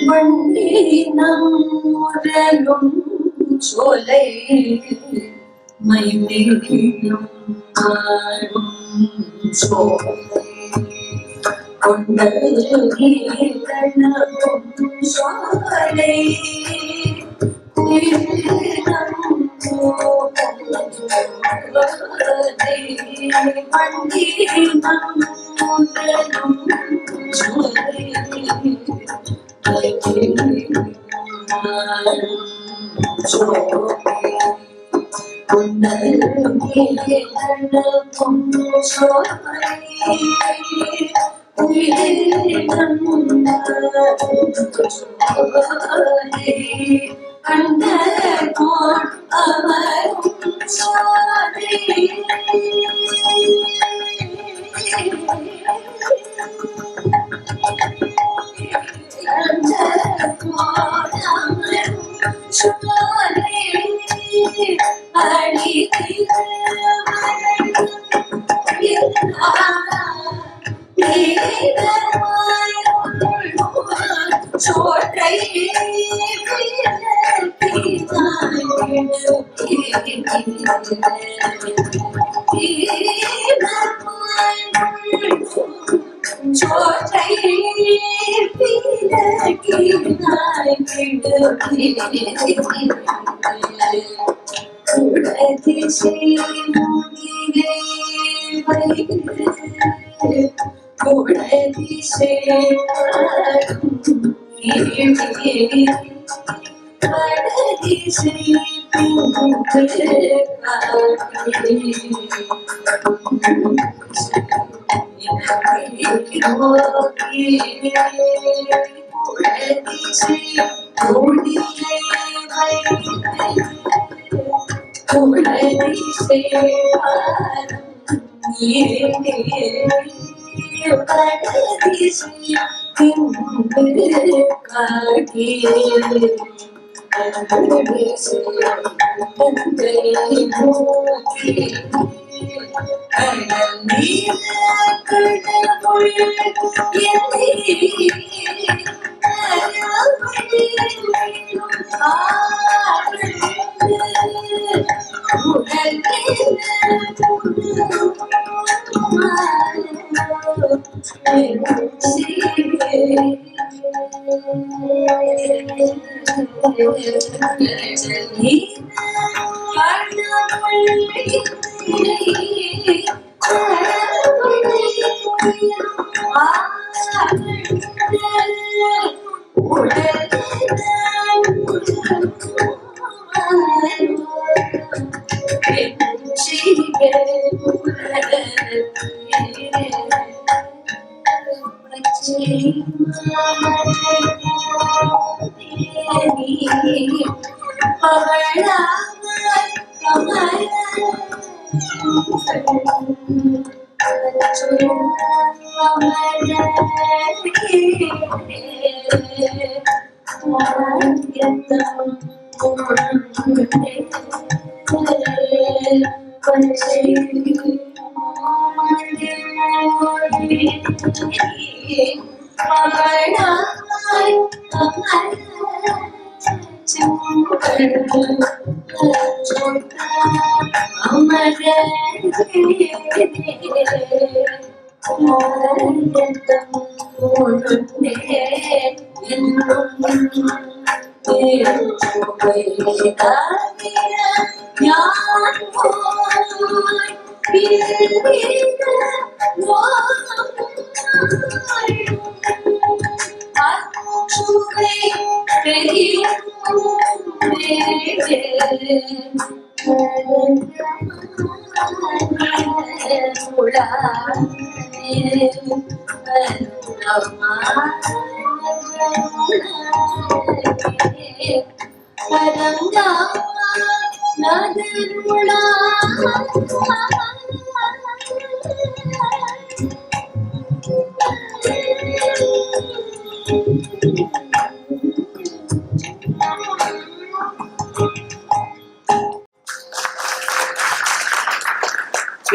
மண்ணினம் முரலும் சோலை மைமேலும் ஆடும் சோலை கொண்டலும் சோலை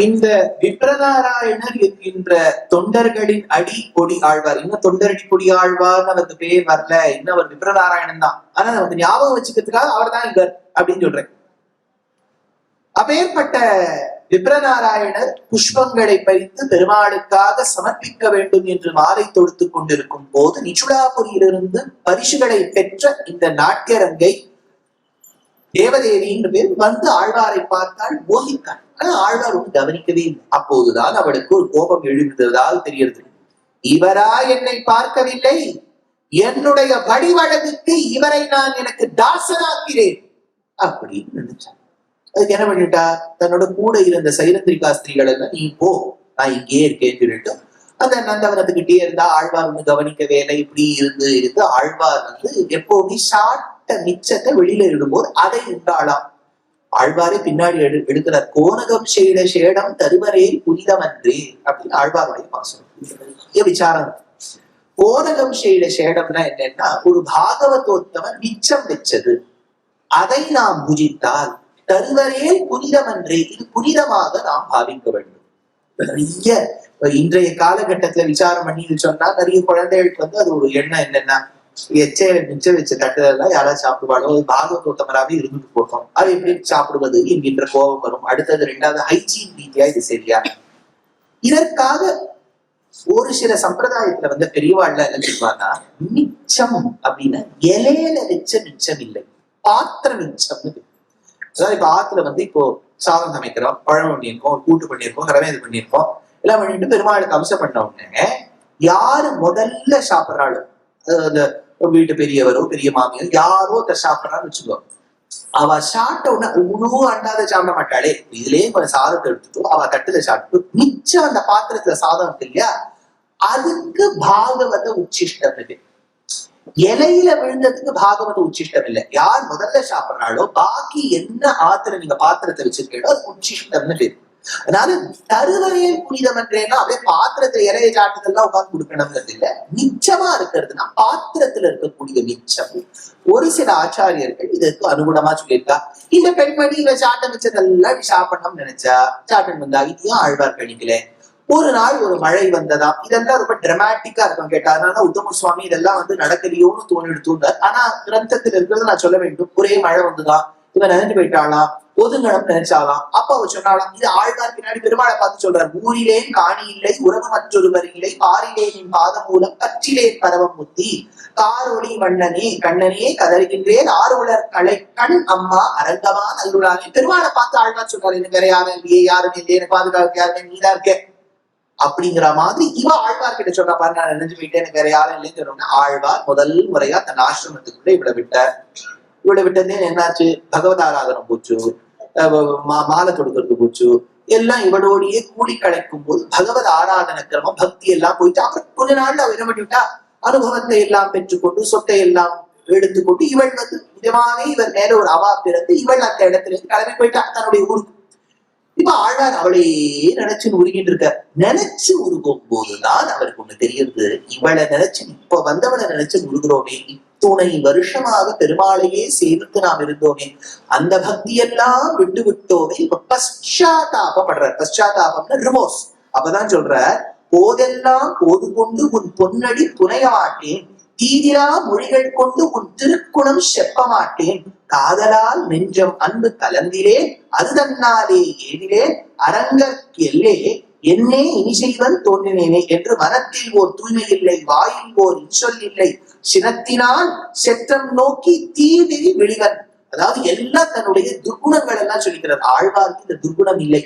இந்த விப்ரநாராயணர் என்கின்ற தொண்டர்களின் அடி பொடி ஆழ்வார், இன்னும் தொண்டரடி பொடி ஆழ்வார்னு அவருக்கு பேர் வரல, இன்னும் அவர் விப்ரநாராயணன் தான். ஆனா நமக்கு ஞாபகம் வச்சுக்கிறதுக்காக அவர் தான் இவர் அப்படின்னு சொல்றேன். அப்பேற்பட்ட விப்ரநாராயணர் புஷ்பங்களை பறித்து பெருமாளுக்காக சமர்ப்பிக்க வேண்டும் என்று மாலை தொடுத்து கொண்டிருக்கும் போது நிச்சுடாபுரியிலிருந்து பரிசுகளை பெற்ற இந்த நாட்டியரங்கை தேவதேவின்னு பேர் வந்து ஆழ்வாரை பார்த்தால் மோகித்தாள். ஆனா ஆழ்வார் ஒன்று கவனிக்கவே இல்லை. அப்போதுதான் அவளுக்கு ஒரு கோபம் எழுந்ததால் தெரிகிறது. இவரா என்னை பார்க்கவில்லை, என்னுடைய வடிவழகுக்கு இவரை நான் எனக்கு தாசனாக்கிறேன் அப்படின்னு நினைச்சான். அதுக்கு என்ன பண்ணிட்டா, தன்னோட கூட இருந்த சைரந்திரிகா ஸ்திரீகள் எல்லாம் நீ போ, நான் இங்கே இருக்கேன்னு சொல்லிட்டு அந்த நந்தவனத்துக்கிட்டே இருந்தா. ஆழ்வார் ஒண்ணு கவனிக்கவே இல்லை. இப்படி இருந்து ஆழ்வார் எப்பவுமே சாட்ட மிச்சத்தை வெளியில இடும்போது அதை உண்டாளாம். ஆழ்வாரே பின்னாடி எடுக்கிறார். கோனகம் செய்த சேடம் தருவரே புனிதமன்றே அப்படின்னு ஆழ்வாருடைய பாசனம் விசாரம். கோனகம் செய்த சேடம்னா என்னன்னா, ஒரு பாகவதோத்தமன் மிச்சம் வச்சது அதை நாம் புஜித்தால் தருவரே புனிதமன்றே, இது புனிதமாக நாம் பாவிக்க வேண்டும். நிறைய இன்றைய காலகட்டத்துல விசாரம் பண்ணி சொன்னா நிறைய குழந்தைகளுக்கு அது ஒரு எண்ணம் என்னன்னா, எச்சையில மிச்சம் வச்ச தட்டுலாம் யாராவது சாப்பிடுவாளோ, பாகவதோத்தமராவே இருந்துட்டு போட்டோம், அது எப்படி சாப்பிடுவது என்கின்ற கோபம் வரும். அடுத்தது ரெண்டாவது ஹைஜீன் ரீதியா இது சரியா. இதற்காக ஒரு சில சம்பிரதாயத்துல பெரியவாழ்ல என்ன சொல்லுவாங்கன்னா, மிச்சம் அப்படின்னா இலையில வச்ச மிச்சம் இல்லை, பாத்திர மிச்சம்னு. அதாவது இப்ப ஆத்துல இப்போ சாதம் சமைக்கிறோம், பழம் பண்ணியிருக்கோம், கூட்டு பண்ணியிருக்கோம், ரவேது பண்ணியிருக்கோம், எல்லாம் பண்ணிட்டு பெருமாளுக்கு அம்சம் பண்ண உடனே யாரு முதல்ல சாப்பிட்றாளோ, அந்த வீட்டு பெரியவரோ பெரிய மாமியோ யாரோ சாப்பிட்றான்னு வச்சுக்கோ, அவ சாப்பிட்ட உடனே முழு அண்டாத சாப்பிட மாட்டாளே, இதுலயே கொஞ்சம் சாதத்தை எடுத்துட்டோம், அவ தட்டுல சாப்பிட்டு மிச்சம் அந்த பாத்திரத்துல சாதம் இருக்கு இல்லையா, அதுக்கு பாகவத உச்சிஷ்டம் இருக்கு. இலையில விழுந்ததுக்கு பாகவத உச்சிஷ்டம் இல்லை. யார் முதல்ல சாப்பிட்றாளோ பாக்கி என்ன ஆத்திர நீங்க பாத்திரத்தை வச்சிருக்கீங்களோ அது உச்சிஷ்டம்னு பேரு. அதனால தருவரையே புனிதமன்றேன்னா அப்படியே பாத்திரத்துல இலைய சாட்டதெல்லாம் உட்கார்ந்து கொடுக்கணுங்கிறது இல்ல, மிச்சமா இருக்கிறதுனா பாத்திரத்துல இருக்கக்கூடிய மிச்சம். ஒரு சில ஆச்சாரியர்கள் இதற்கு அனுகுணமா சொல்லியிருக்கா. இந்த பெண்மணி இவ சாட்டம் வச்சதெல்லாம் சாப்பிடணும்னு நினைச்சா சாட்டம் வந்தா, இதையும் ஆழ்வார் கணிக்கல. ஒரு நாள் ஒரு மழை வந்ததா, இதெல்லாம் ரொம்ப டிராமாட்டிக்கா இருக்கும் கேட்டா. அதனால உத்தம சுவாமி இதெல்லாம் நடக்கலையோன்னு தோணிடுத்துட்டார். ஆனா கிரந்தத்தில் இருக்கிறது நான் சொல்ல வேண்டும். ஒரே மழை வந்துதான், இவன் நினைஞ்சு போயிட்டாளாம், ஒதுங்கணும் நினைச்சாலாம். அப்ப அவர் சொன்னாலாம், இது ஆழ்வார் பின்னாடி பெருமாளை பார்த்து சொல்றார். ஊரிலேன் காணி இல்லை உறவு மற்றொருவர் இல்லை, பாரிலேனின் பாதம் மூலம் கற்றிலேன் பரவம் முத்தி, காரொளி வண்ணனே கண்ணனே கதறுகின்றேன் ஆர்வலர் கலை கண் அம்மா அரங்கமா நல்லுடானே. பெருமாளை பார்த்து ஆழ்வார் சொல்றாரு, எனக்கு வேற யாரும் இல்லையே, யாரும் இல்லையே, எனக்கு பாதுகாக்க யாருமே நீதான் இருக்க அப்படிங்கிற மாதிரி இவ ஆழ்வார் கிட்ட சொன்னா பாரு, நான் நினைஞ்சு போயிட்டேன், எனக்கு வேற யாரும் இல்லைன்னு சொன்னோம்னா ஆழ்வார் முதல் முறையா தன் ஆசிரமத்துக்குள்ள இவளை விட்டார். இவளை விட்டதே என்னாச்சு, பகவத் ஆராதனம் போச்சு, மாலை தொடுக்கிறது போச்சு, எல்லாம் இவளோடையே கூடி கலைக்கும் போது பகவத் ஆராதன கிரமம் பக்தி எல்லாம் போயிட்டு அப்புறம் கொஞ்ச நாள்ல அவ என்ன பண்ணிவிட்டா, அனுபவத்தை எல்லாம் பெற்றுக்கொண்டு சொத்தை எல்லாம் எடுத்துக்கொண்டு இவள் நிஜமாவே இவர் மேல ஒரு அவா பிறந்து இவள் அந்த இடத்துல இருந்து கிளம்பி போயிட்டா தன்னுடைய ஊருக்கு. இப்ப ஆழ்வார் அவளையே நினைச்சு உருகிட்டு இருக்க. நினைச்சு உருகும் போதுதான் அவருக்கு ஒண்ணு தெரியுது, இவளை நினைச்சு இப்ப வந்தவளை நினைச்சு உருகிறோமே, இத்துணை வருஷமாக பெருமாளையே சேர்த்து நாம் இருந்தோமே, அந்த பக்தியெல்லாம் விட்டு விட்டோமே. இப்ப பశ్చాத்தாபப்படுற, பశ్చాத்தாபம்னா ரிமோர்ஸ். அப்பதான் சொல்ற, போதெல்லாம் போது கொண்டு உன் பொன்னடி புனைய மாட்டேன், தீதிரா மொழிகள் கொண்டு உன் திருக்குணம் செப்ப மாட்டேன், காதலால் நெஞ்சம் அன்பு கலந்திலே அது தன்னாலே ஏதிலே அரங்கற்கு எல்லே என்னே இனி செய்வன் தோன்றினேனே என்று மனத்தில் ஓர் தூய்மை இல்லை, வாயில் ஓர் இச்சொல் இல்லை, சினத்தினால் செற்றம் நோக்கி தீவிரி வெளிவன். அதாவது எல்லாம் தன்னுடைய துர்குணங்கள் எல்லாம் சொல்லிக்கிறார். ஆழ்வார்க்கு இந்த துர்குணம் இல்லை.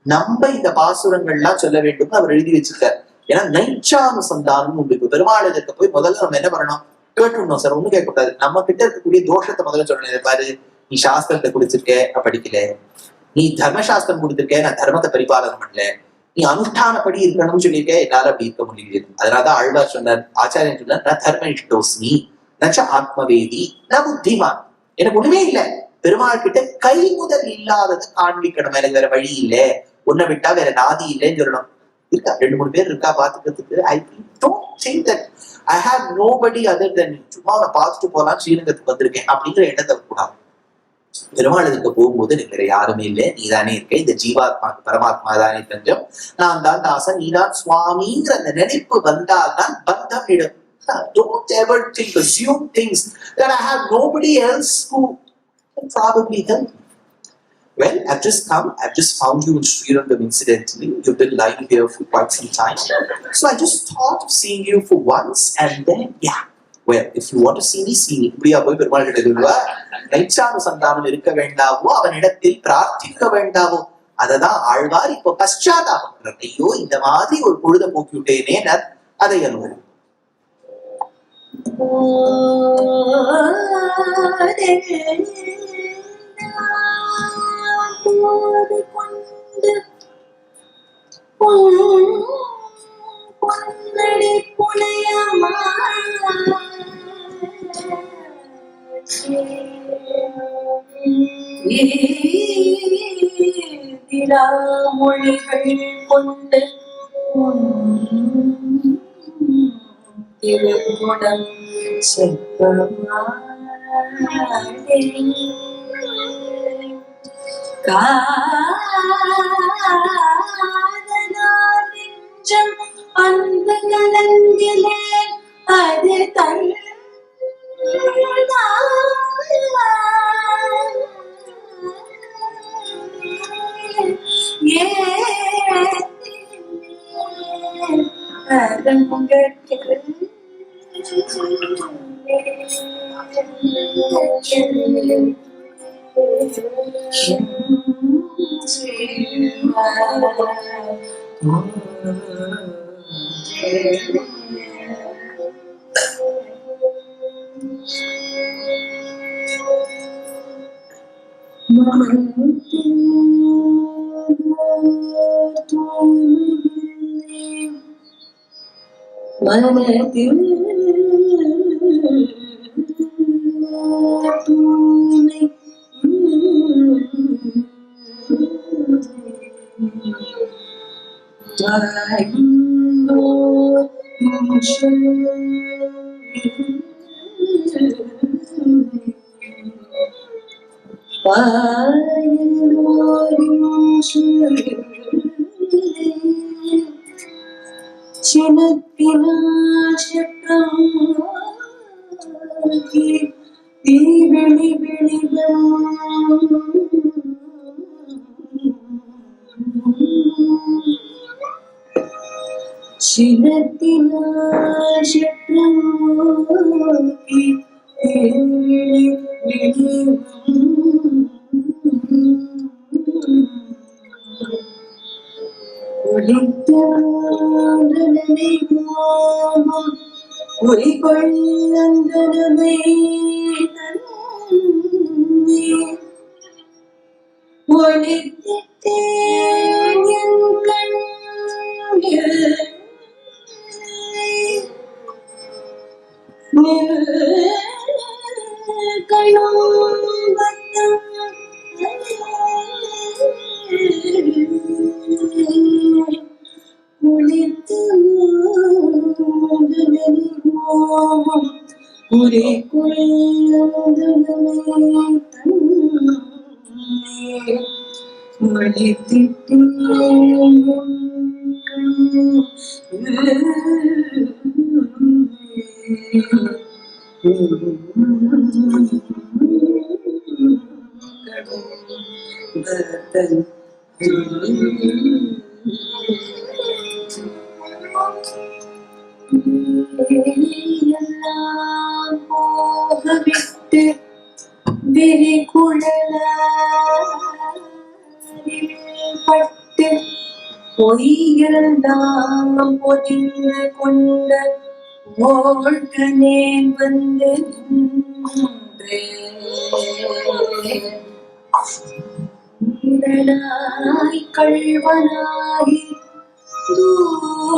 நம்ம இந்த பாசுரங்கள்லாம் சொல்ல வேண்டும் அவர் எழுதி வச்சிருக்கார். ஏன்னா நைச்சானுசந்தானம் உங்களுக்கு பெருமாள் இதற்கு போய் முதல்ல நம்ம என்ன பண்ணணும், கேட்டுடணும். சார் ஒண்ணு கேட்கக்கூடாது, நம்ம கிட்ட இருக்கக்கூடிய தோஷத்தை முதல்ல சொல்லணும். பாரு, நீ சாஸ்திரத்தை குடிச்சிருக்க, நான் படிக்கல, நீ தர்மசாஸ்திரம் கொடுத்திருக்க, நான் தர்மத்தை பரிபாலனம் பண்ணல, நீ அனுஷ்டானப்படி இருக்கணும்னு சொல்லியிருக்க, என்னால அப்படி இருக்க முடியாது. அதனாலதான் ஆழ்வார் சொன்னார், ஆச்சாரியன் சொன்னார், நான் தர்ம இஷ்டோஸ்மி நச்ச ஆத்மவேதி ந புத்திமான். எனக்கு ஒண்ணுமே இல்லை, பெருமாள் கிட்ட கை முதல் இல்லாததை காண்பிக்கணும், எனக்கு வேற வழி இல்லை, உன்னை விட்டா வேற நாதி இல்லைன்னு சொல்லணும். இருக்கா 2-3 பேர் இருக்கா பாத்துக்கிறதுக்கு, I don't think that I have nobody other than you. சும்மா அவனை பார்த்துட்டு போலாம், ஸ்ரீரங்கத்துக்கு வந்திருக்கேன் அப்படிங்கிற எண்ணத்தை கூடாது. பெருமாளுக்கு போகும்போது எனக்கு வேற யாருமே இல்லை, நீதானே இருக்க, இந்த ஜீவாத்மா பரமாத்மா தானே தஞ்சம், நான் தான் தாசன், நீதான் சுவாமிங்கிற அந்த நினைப்பு வந்தால்தான் பந்தம் இடம். Don't ever think, assume things that I have nobody else who can probably help. Well, I've just come, I've just found you in Srirangam incidentally. You've been lying here for quite some time. So I just thought of seeing you for once and then, yeah. Well, if you want to see me, see me. இப்படியா போய் பெருமாள் கிட்ட சொல்லுவா, நைச்சானுசந்தானம் இருக்க வேண்டாவோ, அவனிடத்தில் பிரார்த்திக்க வேண்டாவோ. அததான் ஆழ்வார் இப்போ பశ్చాத்தாபம், ஐயோ இந்த மாதிரி ஒரு பொழுத போக்கி விட்டேனே, அதை அனுபவம். பொன்னடி புனையமா மொழிகள் கொண்டு திருகுணம் காதலால் அன்பு கலந்திலே அது தன் மனதில் தூய்மை போகவிட்டு விரிகுழலாரில் பொய்யெல்லாம் பொதிந்து கொண்ட ஓழ்கனே வந்து கள்வனாகி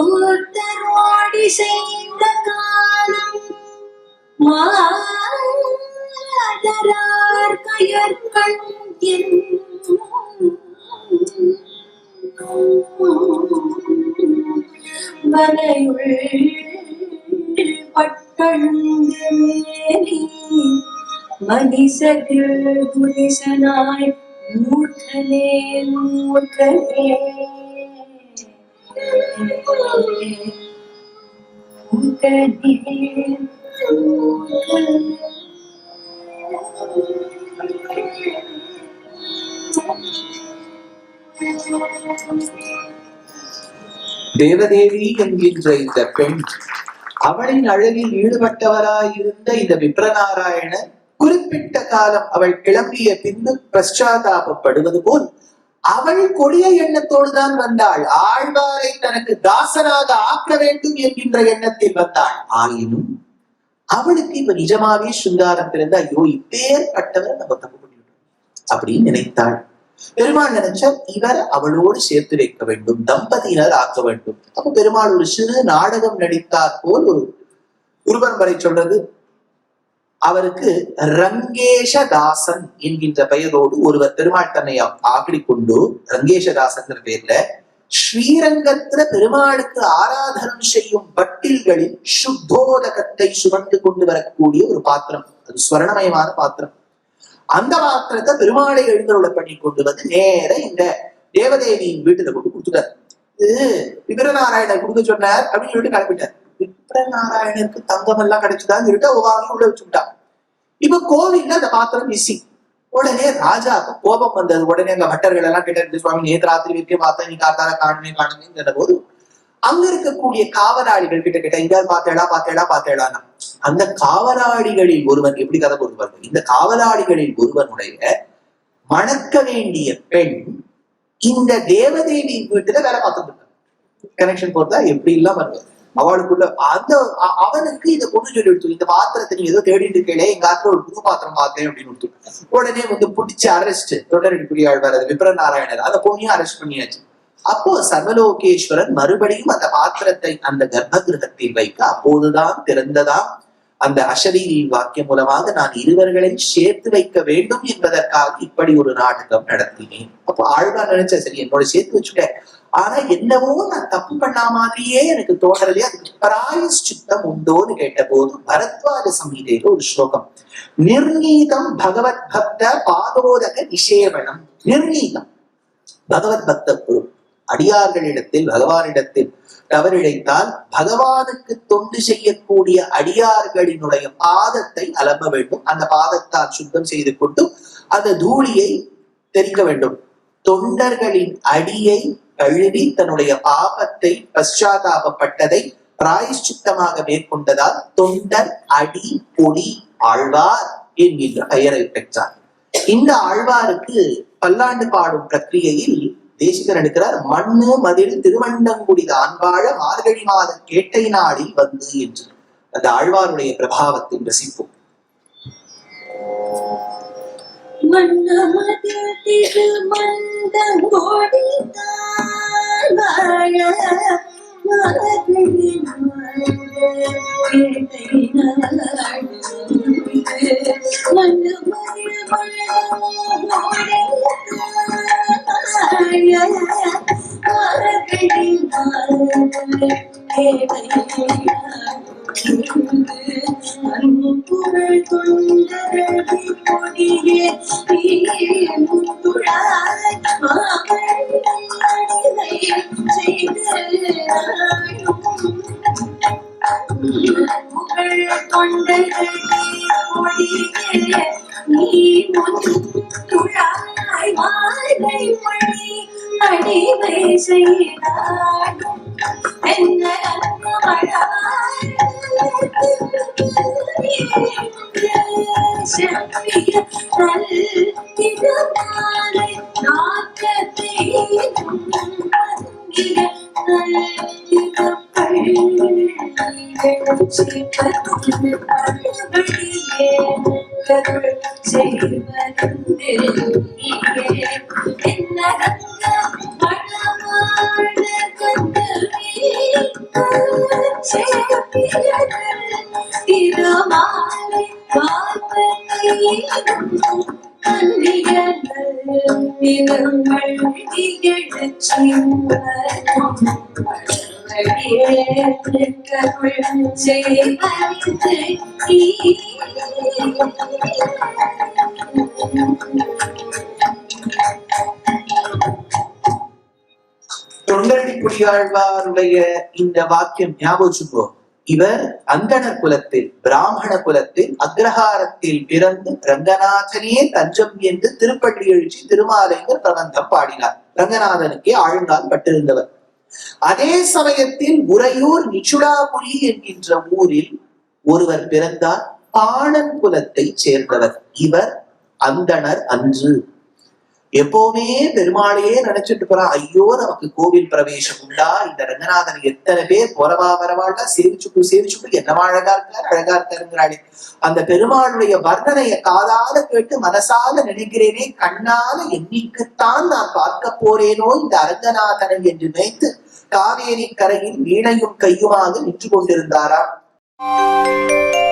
தூர்த்தரோடி செய்த காலம் மாதரார் கயற்கண் வலையுள் பட்டழுந்த மேனி மனிசர்கள் புரிசனாய் மூர்க்கனே மூர்க்கனே தேவதேவி என்கின்ற இந்த பெண் அவளின் அழகில் ஈடுபட்டவராயிருந்த இந்த விப்ரநாராயணன் குறிப்பிட்ட காலம் அவள் கிளம்பிய பின்பு பశ్చాத்தாபப்படுவது போல் அவள் கொடிய எண்ணத்தோடுதான் வந்தாள். ஆழ்வாரை தனக்கு தாசனாக ஆக்க வேண்டும் என்கின்ற எண்ணத்தில் வந்தாள். ஆயினும் அவளுக்கு இப்ப நிஜமாவே சுங்காரம் பிறந்த ஐயோ இப்பேற்பட்டவரை நம்ம தப்பு பண்ணிவிட்டோம் அப்படின்னு நினைத்தாள். பெருமாள் நினைச்சால் இவர் அவளோடு சேர்த்து வைக்க வேண்டும், தம்பதியினர் ஆக்க வேண்டும். அப்ப பெருமாள் ஒரு சிறு நாடகம் நடித்தார் போல் ஒரு குருபரம்பரை சொல்றது, அவருக்கு ரங்கேஷதாசன் என்கின்ற பெயரோடு ஒருவர் பெருமாள் தன்னை ஆக்கிக்கொண்டு ரங்கேஷதாசன் பேர்ல ஸ்ரீரங்கத்துல பெருமாளுக்கு ஆராதனம் செய்யும் பட்டில்களில் சுத்தோதகத்தை சுமந்து கொண்டு வரக்கூடிய ஒரு பாத்திரம், அது ஸ்வர்ணமயமான பாத்திரம். அந்த பாத்திரத்தை பெருமாளை எழுந்தருளை பண்ணி கொண்டு வந்து நேர இந்த தேவதேவியின் வீட்டுல கொண்டு கொடுத்துட்டார். இது விப்ரநாராயணர் கொடுக்க சொன்னார் அப்படின்னு சொல்லிட்டு கிளம்பிட்டார். விப்ரநாராயணருக்கு தங்கம் எல்லாம் கிடைச்சுதான் சொல்லிட்டு வாங்கி உள்ள வச்சுட்டான். இப்ப கோவில்ல அந்த பாத்திரம் மிஸ்ஸிங். உடனே ராஜாவுக்கு கோபம் வந்தது. உடனே அங்க பட்டர்கள் எல்லாம் கேட்டாரு, சுவாமி நேற்று ராத்திரி வைக்க பார்த்தா நீ காத்தால காணுமே போது அங்க இருக்கக்கூடிய காவலாளிகள் கிட்ட கேட்ட, எங்கேயாவது பார்த்தேடா. அந்த காவலாளிகளில் ஒருவன் எப்படி கதை பொறுப்பார், இந்த காவலாளிகளில் ஒருவனுடைய மணக்க வேண்டிய பெண் இந்த தேவதேவி வீட்டுல வேலை பார்த்துட்டு இருக்கான். கனெக்ஷன் போட்டா எப்படி எல்லாம் வருவார் அவளுக்குள்ள. அந்த அவனுக்கு இதை பொண்ணு சொல்லி எடுத்து, இந்த பாத்திரத்தை நீ ஏதோ தேடிட்டு இருக்கே, எங்க ஆத்துல ஒரு புது பாத்திரம் பார்த்தேன் அப்படின்னு கொடுத்து உடனே வந்து பிடிச்சி அரெஸ்ட், தொடரடிக்குரிய ஆழ்வார் விப்ரநாராயணர் அந்த பொண்ணையும் அரெஸ்ட் பண்ணியாச்சு. அப்போ சர்வலோகேஸ்வரன் மறுபடியும் அந்த பாத்திரத்தை அந்த கர்ப்ப கிரகத்தில் வைக்க அப்போதுதான் திறந்ததாம் அந்த அசரீரி வாக்கியம் மூலமாக நான் இருவர்களை சேர்த்து வைக்க வேண்டும் என்பதற்காக இப்படி ஒரு நாடகம் நடத்தினேன். அப்போ ஆழ்வார் நினைச்ச, சரி என்னோட சேர்த்து வச்சுட்டேன், ஆனா என்னவோ நான் தப்பு பண்ண மாதிரியே எனக்கு தோன்றதே, அதுக்கு பிராயஷ்சித்தம் உண்டோன்னு கேட்ட போது பரத்வாஜ சம்ஹிதையில ஒரு ஸ்லோகம், நிர்ணீதம் பகவத் பக்த பாதோதக நிஷேவனம். நிர்ணீதம் பகவத் பக்த குரு அடியார்களிடத்தில் பகவானிடத்தில் தவறிழைத்தால் பகவானுக்கு தொண்டு செய்யக்கூடிய அடியார்களினுடைய பாதத்தை அலம்ப வேண்டும். அந்த பாதத்தால் சுத்தம் செய்து கொண்டு அந்த தூளியை தெரிக்க வேண்டும். தொண்டர்களின் அடியை கழுவி தன்னுடைய பாபத்தை பశ్చాத்தாபப்பட்டதை பிராயஷ்சித்தமாக மேற்கொண்டதால் தொண்டர் அடி பொடி ஆழ்வார் என்கின்ற பெயரை பெற்றார். இந்த ஆழ்வாருக்கு பல்லாண்டு பாடும் பிரக்கிரியையில் தேசிகர் எடுக்கிறார், மண்ணு மதில் திருவண்டங்குடி ஆண்பாழ மார்கழி மாத கேட்டை நாளில் வந்து என்று அந்த ஆழ்வாருடைய பிரபாவத்தை ரசிப்போம். தொண்டடிப்புடியாழ்வாருடைய இந்த வாக்கியம் ஞாபகம். இவர் அந்தணர் குலத்தில், பிராமண குலத்தில், அக்ரஹாரத்தில் பிறந்து ரங்கநாதனே தஞ்சம் என்று திருப்பள்ளி எழுச்சி திருமாலைங்கர் பிரபந்தம் பாடினார். ரங்கநாதனுக்கே ஆழ்ந்தால் பட்டிருந்தவர். அதே சமயத்தில் உறையூர் நிச்சுடாபுரி என்கின்ற ஊரில் ஒருவர் பிறந்தார். பாணன் குலத்தை சேர்ந்தவர். இவர் அந்தணர் அன்று. எப்பவுமே பெருமாளையே நினைச்சிட்டு போறான். ஐயோ, நமக்கு கோவில் பிரவேசம் உண்டா, இந்த ரங்கநாதன் எத்தனை பேர் போறவா வரவாடா, சேவிச்சுட்டு என்னவா அழகா இருக்காருங்கிறாளே. அந்த பெருமாளுடைய வர்ணனைய காதால கேட்டு மனசால நினைக்கிறேனே, கண்ணால என்னைக்குத்தான் நான் பார்க்க போறேனோ இந்த அரங்கநாதனை என்று நினைத்து காவேரி கரையில் வீணையும் கையுமாக நின்று கொண்டிருந்தாராம்.